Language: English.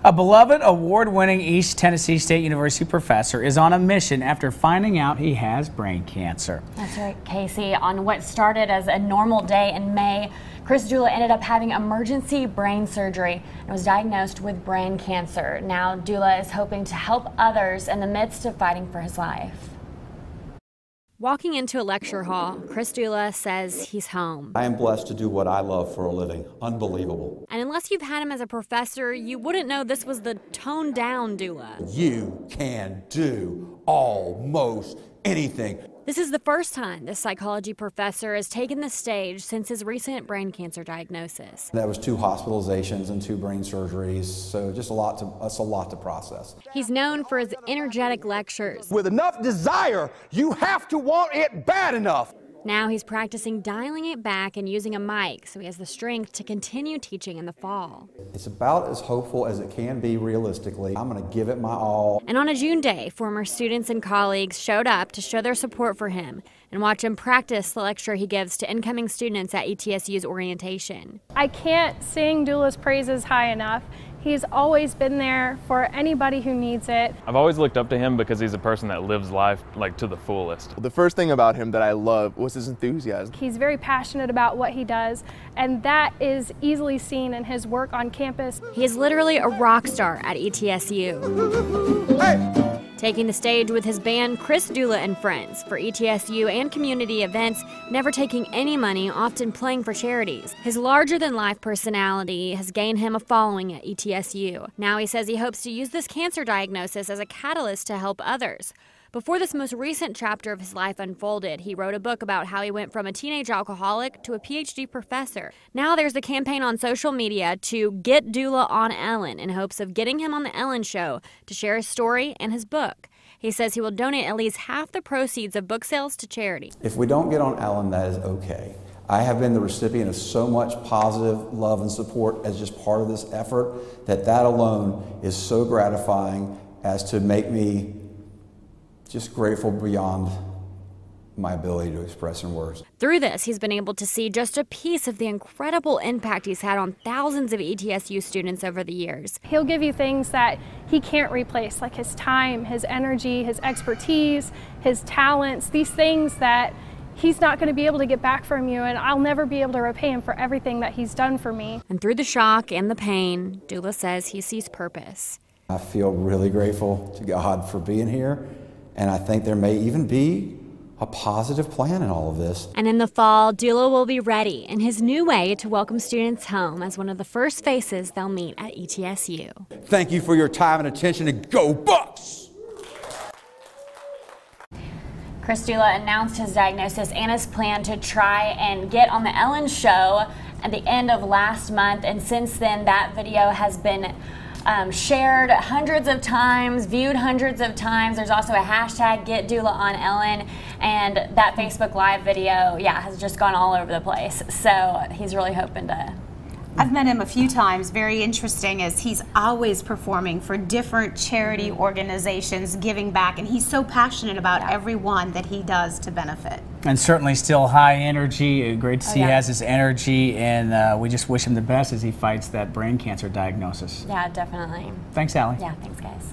A beloved award-winning East Tennessee State University professor is on a mission after finding out he has brain cancer. That's right, Casey. On what started as a normal day in May, Chris Dula ended up having emergency brain surgery and was diagnosed with brain cancer. Now Dula is hoping to help others in the midst of fighting for his life. Walking into a lecture hall, Chris Dula says he's home. I am blessed to do what I love for a living. Unbelievable. And unless you've had him as a professor, you wouldn't know this was the toned-down Dula. You can do almost anything. This is the first time this psychology professor has taken the stage since his recent brain cancer diagnosis. That was 2 hospitalizations and 2 brain surgeries, so just a lot to process. He's known for his energetic lectures. With enough desire, you have to want it bad enough. Now he's practicing dialing it back and using a mic so he has the strength to continue teaching in the fall. It's about as hopeful as it can be realistically. I'm going to give it my all. And on a June day, former students and colleagues showed up to show their support for him and watch him practice the lecture he gives to incoming students at ETSU's orientation. I can't sing Dula's praises high enough. He's always been there for anybody who needs it. I've always looked up to him because he's a person that lives life to the fullest. The first thing about him that I love was his enthusiasm. He's very passionate about what he does, and that is easily seen in his work on campus. He is literally a rock star at ETSU. Hey! Taking the stage with his band Chris Dula and Friends for ETSU and community events, never taking any money, often playing for charities. His larger-than-life personality has gained him a following at ETSU. Now he says he hopes to use this cancer diagnosis as a catalyst to help others. Before this most recent chapter of his life unfolded, he wrote a book about how he went from a teenage alcoholic to a PhD professor. Now there's a campaign on social media to get Dula on Ellen in hopes of getting him on the Ellen Show to share his story and his book. He says he will donate at least half the proceeds of book sales to charity. If we don't get on Ellen, that is okay. I have been the recipient of so much positive love and support as just part of this effort that alone is so gratifying as to make me just grateful beyond my ability to express in words. Through this, he's been able to see just a piece of the incredible impact he's had on thousands of ETSU students over the years. He'll give you things that he can't replace, like his time, his energy, his expertise, his talents, these things that he's not going to be able to get back from you, and I'll never be able to repay him for everything that he's done for me. And through the shock and the pain, Dula says he sees purpose. I feel really grateful to God for being here. And I think there may even be a positive plan in all of this. And in the fall, Dula will be ready in his new way to welcome students home as one of the first faces they'll meet at ETSU. Thank you for your time and attention, and go Bucks! Chris Dula announced his diagnosis and his plan to try and get on the Ellen Show at the end of last month. And since then, that video has been shared hundreds of times, viewed hundreds of times. There's also a hashtag Get Dula on Ellen, and that Facebook Live video, has just gone all over the place. So he's really hoping to. I've met him a few times. Very interesting is he's always performing for different charity organizations, giving back, and he's so passionate about everyone that he does to benefit. And certainly still high energy. Great to see he has his energy, and we just wish him the best as he fights that brain cancer diagnosis. Yeah, definitely. Thanks, Allie. Yeah, thanks, guys.